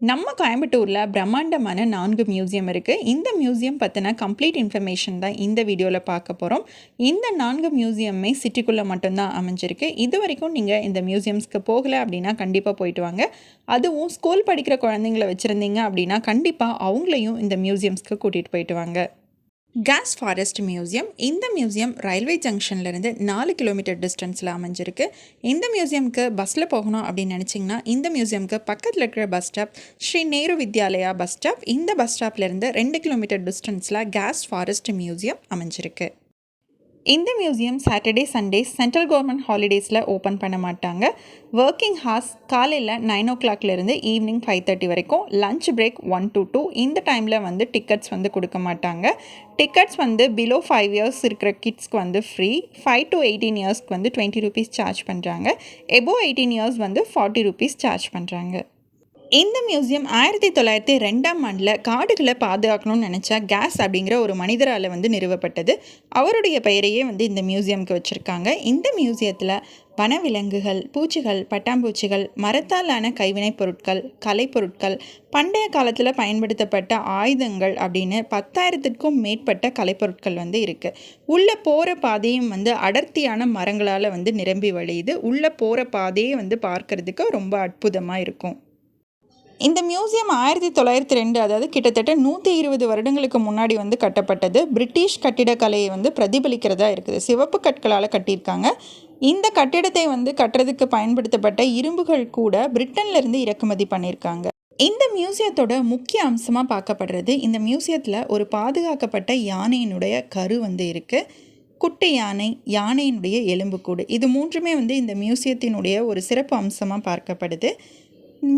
நம்ம கோயம்புத்தூரில் பிரம்மாண்டமான 4 மியூசியம் இருக்குது. இந்த மியூசியம் பற்றின கம்ப்ளீட் இன்ஃபர்மேஷன் தான் இந்த வீடியோவில் பார்க்க போகிறோம். இந்த 4 மியூசியமே சிட்டிக்குள்ளே மட்டும்தான் அமைஞ்சிருக்கு. இது வரைக்கும் நீங்கள் இந்த மியூசியம்ஸ்க்கு போகலை அப்படின்னா கண்டிப்பாக போயிட்டு வாங்க. அதுவும் ஸ்கூல் படிக்கிற குழந்தைங்கள வச்சுருந்தீங்க அப்படின்னா கண்டிப்பாக அவங்களையும் இந்த மியூசியம்ஸ்க்கு கூட்டிகிட்டு போயிட்டு வாங்க. Gass forest museum. இந்த மியூசியம் ரயில்வே ஜங்ஷன்லேருந்து 4 கிலோமீட்டர் டிஸ்டன்ஸில் அமைஞ்சிருக்கு. இந்த மியூசியம்க்கு பஸ்ஸில் போகணும் அப்படின்னு நினச்சிங்கன்னா இந்த மியூசியம்க்கு பக்கத்தில் இருக்கிற bus stop Sri Nehru Vidyalaya bus stop. இந்த பஸ் ஸ்டாப்லேருந்து 2 கிலோமீட்டர் டிஸ்டன்ஸில் கேஸ் ஃபாரஸ்ட் மியூசியம் அமைஞ்சிருக்கு. இந்த museum Saturday Sundays central government ஹாலிடேஸில் ஓப்பன் பண்ண மாட்டாங்க. ஒர்க்கிங் ஹார்ஸ் காலையில் 9 o'clockலேருந்து ஈவினிங் 5:30 வரைக்கும். Lunch break 1 to 2. இந்த டைமில் டிக்கெட்ஸ் கொடுக்க மாட்டாங்க. டிக்கெட்ஸ் பிலோ 5 years இருக்கிற கிட்ஸ்க்கு ஃப்ரீ. 5 to 18 yearsக்கு 20 rupees சார்ஜ் பண்ணுறாங்க. எபோவ் 18 years 40 rupees சார்ஜ் பண்ணுறாங்க. இந்த மியூசியம் 1902ஆம் ஆண்டில் காடுகளை பாதுகாக்கணும்னு நினச்சா கேஸ் அப்படிங்கிற ஒரு மனிதரால் நிறுவப்பட்டது. அவருடைய பெயரையே இந்த மியூசியம்க்கு வச்சுருக்காங்க. இந்த மியூசியத்தில் வனவிலங்குகள், பூச்சிகள், பட்டாம்பூச்சிகள், மரத்தாலான கைவினைப் பொருட்கள், கலைப்பொருட்கள், பண்டைய காலத்தில் பயன்படுத்தப்பட்ட ஆயுதங்கள் அப்படின்னு 10,000க்கும் மேற்பட்ட கலைப்பொருட்கள் இருக்குது. உள்ளே போகிற பாதையும் அடர்த்தியான மரங்களால் நிரம்பி வழியுது. உள்ளே போகிற பாதையே பார்க்குறதுக்கு ரொம்ப அற்புதமாக இருக்கும். இந்த மியூசியம் 1902, அதாவது கிட்டத்தட்ட 120 வருடங்களுக்கு முன்னாடி கட்டப்பட்டது. பிரிட்டிஷ் கட்டிடக்கலையை பிரதிபலிக்கிறதா இருக்குது. சிவப்பு கற்களால் கட்டியிருக்காங்க. இந்த கட்டிடத்தை கட்டுறதுக்கு பயன்படுத்தப்பட்ட இரும்புகள் கூட பிரிட்டன்லேருந்து இறக்குமதி பண்ணியிருக்காங்க. இந்த மியூசியத்தோட முக்கிய அம்சமாக பார்க்கப்படுறது, இந்த மியூசியத்தில் ஒரு பாதுகாக்கப்பட்ட யானையினுடைய கரு இருக்குது. குட்டை யானை, யானையினுடைய எலும்புக்கூடு, இது மூன்றுமே இந்த மியூசியத்தினுடைய ஒரு சிறப்பு அம்சமாக பார்க்கப்படுது.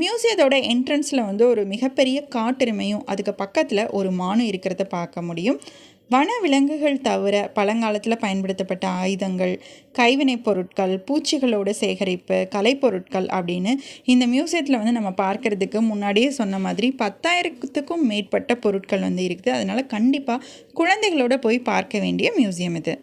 மியூசியத்தோட என்ட்ரன்ஸில் ஒரு மிகப்பெரிய காட்டெருமையும் அதுக்கு பக்கத்தில் ஒரு மானும் இருக்கிறத பார்க்க முடியும். வன விலங்குகள் தவிர பழங்காலத்தில் பயன்படுத்தப்பட்ட ஆயுதங்கள், கைவினைப் பொருட்கள், பூச்சிகளோட சேகரிப்பு, கலைப்பொருட்கள் அப்படின்னு இந்த மியூசியத்தில் நம்ம பார்க்குறதுக்கு முன்னாடியே சொன்ன மாதிரி 10,000க்கும் மேற்பட்ட பொருட்கள் இருக்குது. அதனால் கண்டிப்பாக குழந்தைகளோட போய் பார்க்க வேண்டிய மியூசியம் இது.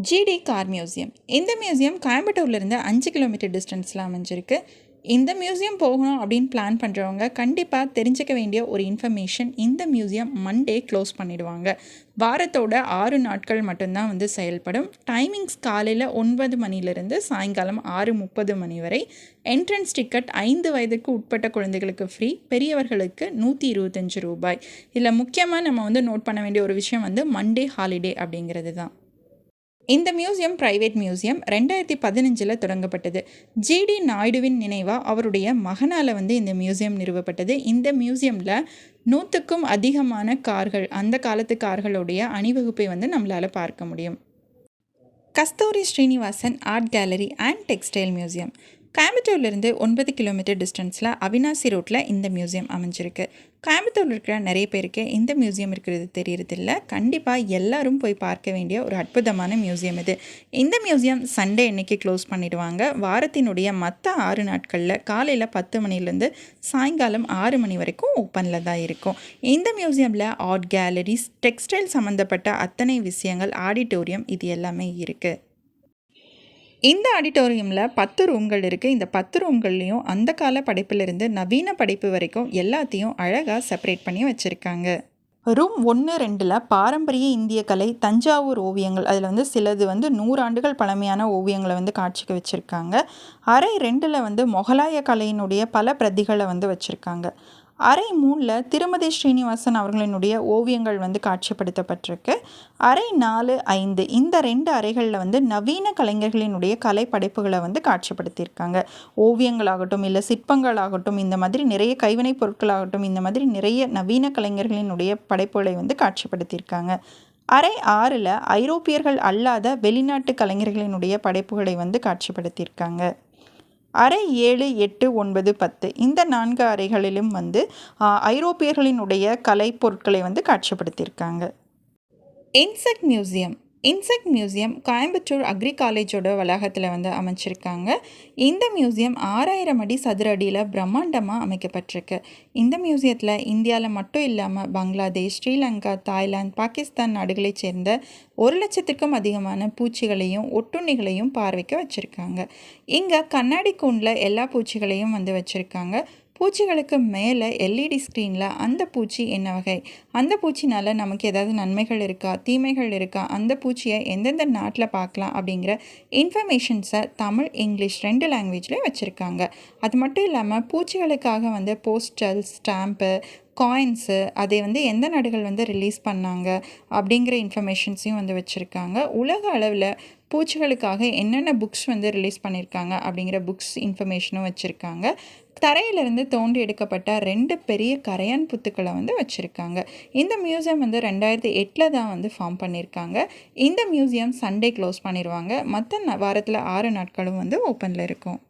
GD car museum. இந்த மியூசியம் கோயம்புத்தூர்லேருந்து 5 கிலோமீட்டர் டிஸ்டன்ஸில் அமைஞ்சிருக்கு. இந்த மியூசியம் போகணும் அப்படின்னு பிளான் பண்ணுறவங்க கண்டிப்பாக தெரிஞ்சுக்க வேண்டிய ஒரு இன்ஃபர்மேஷன், இந்த மியூசியம் மண்டே க்ளோஸ் பண்ணிடுவாங்க. வாரத்தோட 6 நாட்கள் மட்டும்தான் செயல்படும். டைமிங்ஸ் காலையில் 9 மணிலேருந்து சாயங்காலம் 6:30 மணி வரை. என்ட்ரன்ஸ் டிக்கெட் 5 வயதுக்கு உட்பட்ட குழந்தைகளுக்கு ஃப்ரீ, பெரியவர்களுக்கு 125 ரூபாய். இதில் முக்கியமாக நம்ம நோட் பண்ண வேண்டிய ஒரு விஷயம் மண்டே ஹாலிடே அப்படிங்கிறது தான். இந்த மியூசியம் பிரைவேட் மியூசியம். 2015 தொடங்கப்பட்டது. ஜிடி நாயுடுவின் நினைவாக அவருடைய மகனால் இந்த மியூசியம் நிறுவப்பட்டது. இந்த மியூசியமில் 100க்கும் அதிகமான கார்கள், அந்த காலத்து கார்களுடைய அணிவகுப்பை நம்மளால் பார்க்க முடியும். Kasturi Srinivasan art gallery and textile museum. கோயம்புத்தூர்லேருந்து 9 கிலோமீட்டர் டிஸ்டன்ஸில் அவினாசி ரோட்டில் இந்த மியூசியம் அமைஞ்சிருக்கு. கோயம்புத்தூரில் இருக்கிற நிறைய பேருக்கு இந்த மியூசியம் இருக்கிறது தெரியறதில்ல. கண்டிப்பாக எல்லாரும் போய் பார்க்க வேண்டிய ஒரு அற்புதமான மியூசியம் இது. இந்த மியூசியம் சண்டே அன்னைக்கு க்ளோஸ் பண்ணிடுவாங்க. வாரத்தினுடைய மற்ற 6 நாட்களில் காலையில் 10 மணிலேருந்து சாயங்காலம் 6 மணி வரைக்கும் ஓப்பனில் தான் இருக்கும். இந்த மியூசியமில் ஆர்ட் கேலரிஸ், டெக்ஸ்டைல் சம்மந்தப்பட்ட அத்தனை விஷயங்கள், ஆடிட்டோரியம், இது எல்லாமே இருக்குது. இந்த ஆடிட்டோரியமில் 10 ரூம்கள் இருக்குது. இந்த 10 ரூம்கள்லேயும் அந்த கால படைப்பிலிருந்து நவீன படைப்பு வரைக்கும் எல்லாத்தையும் அழகாக செப்பரேட் பண்ணி வச்சுருக்காங்க. ரூம் 1, 2ல் பாரம்பரிய இந்திய கலை, தஞ்சாவூர் ஓவியங்கள், அதில் சிலது 100 ஆண்டுகள் பழமையான ஓவியங்களை காட்சிக்கு வச்சுருக்காங்க. அறை 2ல் மொகலாய கலையினுடைய பல பிரதிகளை வச்சுருக்காங்க. அறை 3ல் திருமதி ஸ்ரீனிவாசன் அவர்களினுடைய ஓவியங்கள் காட்சிப்படுத்தப்பட்டிருக்கு. அறை 4, 5 இந்த 2 அறைகளில் நவீன கலைஞர்களினுடைய கலை படைப்புகளை காட்சிப்படுத்தியிருக்காங்க. ஓவியங்களாகட்டும், இல்லை சிற்பங்களாகட்டும், இந்த மாதிரி நிறைய கைவினைப் பொருட்களாகட்டும், இந்த மாதிரி நிறைய நவீன கலைஞர்களினுடைய படைப்புகளை காட்சிப்படுத்தியிருக்காங்க. அறை 6ல் ஐரோப்பியர்கள் அல்லாத வெளிநாட்டு கலைஞர்களினுடைய படைப்புகளை காட்சிப்படுத்தியிருக்காங்க. அறை 7, 8, 9, 10 இந்த 4 அறைகளிலும் ஐரோப்பியர்களினுடைய கலைப்பொருட்களை காட்சிப்படுத்தியிருக்காங்க. Insect museum. Insect museum Coimbatore agri காலேஜோட வளாகத்தில் அமைச்சிருக்காங்க. இந்த மியூசியம் 6,000 அடி சதுர அடியில் பிரம்மாண்டமாக அமைக்கப்பட்டிருக்கு. இந்த மியூசியத்தில் இந்தியாவில் மட்டும் இல்லாமல் பங்களாதேஷ், ஸ்ரீலங்கா, தாய்லாந்து, பாகிஸ்தான் நாடுகளைச் சேர்ந்த 1,00,000க்கும் அதிகமான பூச்சிகளையும் ஒட்டுண்ணிகளையும் பார்வைக்க வச்சுருக்காங்க. இங்கே கண்ணாடி கூண்டில் எல்லா பூச்சிகளையும் வச்சுருக்காங்க. பூச்சிகளுக்கு மேலே எல்இடி ஸ்க்ரீனில் அந்த பூச்சி என்ன வகை, அந்த பூச்சினால் நமக்கு ஏதாவது நன்மைகள் இருக்கா, தீமைகள் இருக்கா, அந்த பூச்சியை எந்தெந்த நாட்டில் பார்க்கலாம் அப்படிங்கிற இன்ஃபர்மேஷன்ஸை தமிழ், இங்கிலீஷ் 2 லாங்குவேஜ்லேயும் வச்சுருக்காங்க. அது மட்டும் இல்லாமல் பூச்சிகளுக்காக போஸ்டல் ஸ்டாம்ப்பு, காயின்ஸு அதை எந்த நாடுகள் ரிலீஸ் பண்ணாங்க அப்படிங்கிற இன்ஃபர்மேஷன்ஸையும் வச்சுருக்காங்க. உலக அளவில் பூச்சிகளுக்காக என்னென்ன புக்ஸ் ரிலீஸ் பண்ணியிருக்காங்க அப்படிங்கிற புக்ஸ் இன்ஃபர்மேஷனும் வச்சுருக்காங்க. தரையிலிருந்து தோண்டி எடுக்கப்பட்ட 2 பெரிய கரையான் புத்துக்களை வச்சுருக்காங்க. இந்த மியூசியம் 2008 தான் ஃபார்ம் பண்ணியிருக்காங்க. இந்த மியூசியம் சண்டே க்ளோஸ் பண்ணிடுவாங்க. மற்ற வாரத்தில் 6 நாட்களும் ஓப்பனில் இருக்கும்.